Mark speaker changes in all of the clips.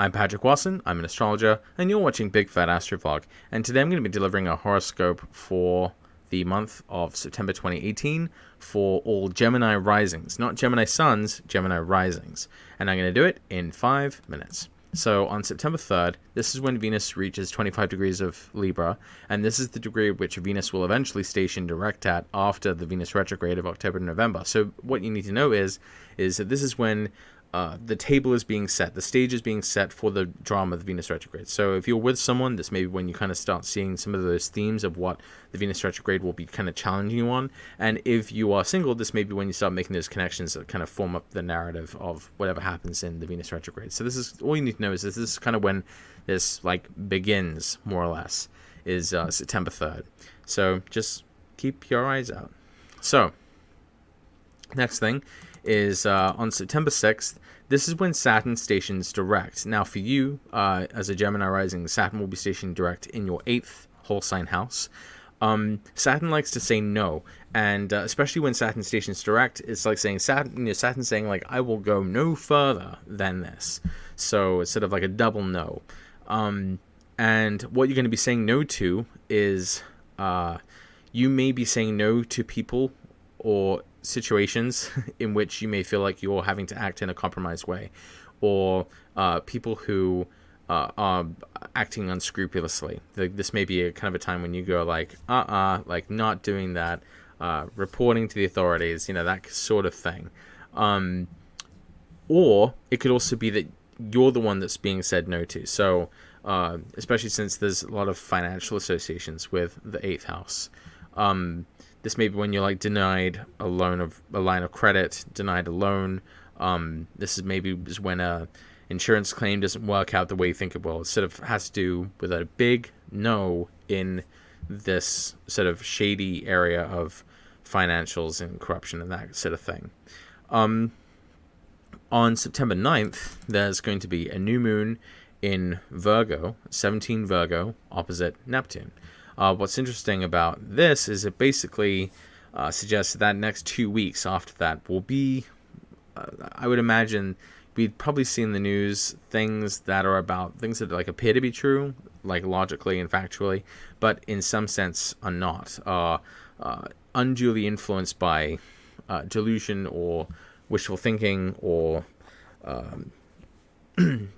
Speaker 1: I'm Patrick Watson, I'm an astrologer, and you're watching Big Fat Astro Vlog, and today I'm going to be delivering a horoscope for the month of September 2018 for all Gemini risings, not Gemini suns, Gemini risings, and I'm going to do it in 5 minutes. So on September 3rd, this is when Venus reaches 25 degrees of Libra, and this is the degree at which Venus will eventually station direct at after the Venus retrograde of October to November. So what you need to know is that this is when the table is being set, the stage is being set for the drama of the Venus retrograde. So if you're with someone, this may be when you kind of start seeing some of those themes of what the Venus retrograde will be kind of challenging you on. And if you are single, this may be when you start making those connections that kind of form up the narrative of whatever happens in the Venus retrograde. So this is all you need to know, is this is kind of when this like begins, more or less, is September 3rd. So just keep your eyes out. So next thing is on September 6th, this is when Saturn stations direct. Now for you, as a Gemini rising, Saturn will be stationed direct in your 8th whole sign house. Saturn likes to say no, and especially when Saturn stations direct, it's like saying Saturn's saying like, I will go no further than this. So it's sort of like a double no. And what you're going to be saying no to is you may be saying no to people or situations in which you may feel like you're having to act in a compromised way, or people who are acting unscrupulously. This may be a kind of a time when you go like, like not doing that, reporting to the authorities, that sort of thing. Or it could also be that you're the one that's being said no to. So especially since there's a lot of financial associations with the 8th house. This may be when you're like denied a line of credit, denied a loan. This is maybe when a insurance claim doesn't work out the way you think it will. It sort of has to do with a big no in this sort of shady area of financials and corruption and that sort of thing. On September 9th, there's going to be a new moon in Virgo, 17 Virgo, opposite Neptune. What's interesting about this is it basically suggests that next 2 weeks after that will be, I would imagine, we'd probably see in the news things that like appear to be true, like logically and factually, but in some sense are not, unduly influenced by delusion or wishful thinking or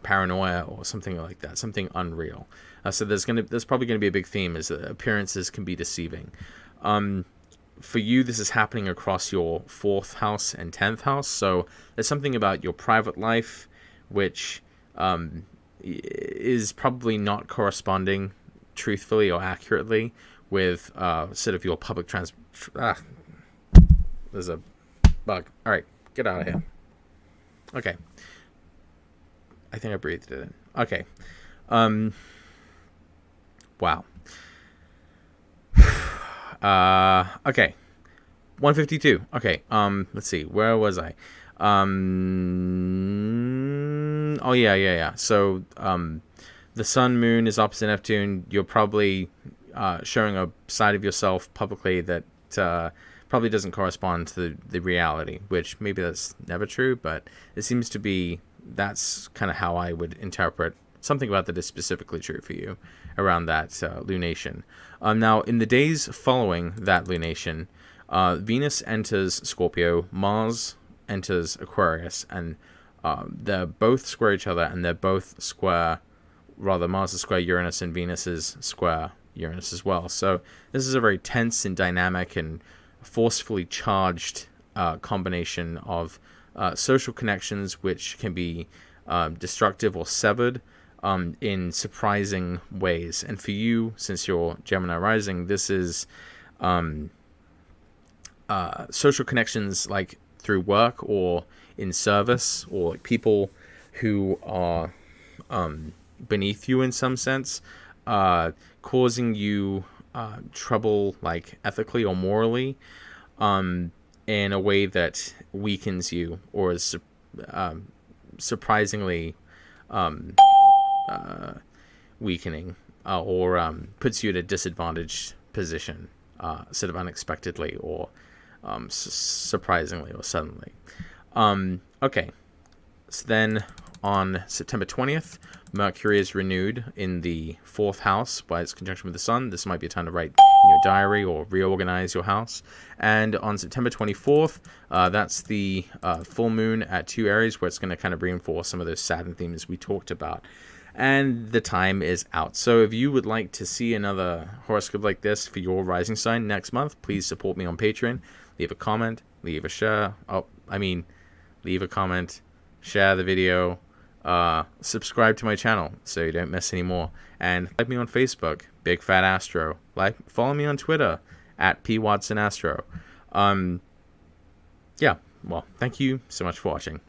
Speaker 1: paranoia or something like that, something unreal. So there's probably going to be a big theme, is that appearances can be deceiving. For you, this is happening across your 4th house and 10th house. So there's something about your private life which is probably not corresponding truthfully or accurately with sort of your public there's a bug. All right, get out of here. Okay. I think I breathed it in. Okay. Wow. Okay. 152. Okay. Let's see. Where was I? Oh yeah. So, the sun, moon is opposite Neptune. You're probably showing a side of yourself publicly that probably doesn't correspond to the reality, which maybe that's never true, but it seems to be, that's kind of how I would interpret something about that is specifically true for you around that lunation. Now, in the days following that lunation, Venus enters Scorpio, Mars enters Aquarius, and they're both square each other, and they're both square, rather Mars is square Uranus and Venus is square Uranus as well. So this is a very tense and dynamic and forcefully charged combination of social connections which can be destructive or severed in surprising ways. And for you, since you're Gemini rising, this is social connections like through work or in service, or like people who are beneath you in some sense, causing you trouble like ethically or morally, in a way that weakens you or is surprisingly weakening, or puts you at a disadvantaged position, sort of unexpectedly or surprisingly or suddenly. Okay, so then On September 20th, Mercury is renewed in the 4th house by its conjunction with the Sun. This might be a time to write in your diary or reorganize your house. And on September 24th, that's the full moon at 2 Aries, where it's going to kind of reinforce some of those Saturn themes we talked about. And the time is out. So if you would like to see another horoscope like this for your rising sign next month, please support me on Patreon. Leave a comment, leave a share. Leave a comment, share the video, subscribe to my channel so you don't miss any more. And like me on Facebook, Big Fat Astro. Follow me on Twitter at PWatsonAstro. Yeah, well, thank you so much for watching.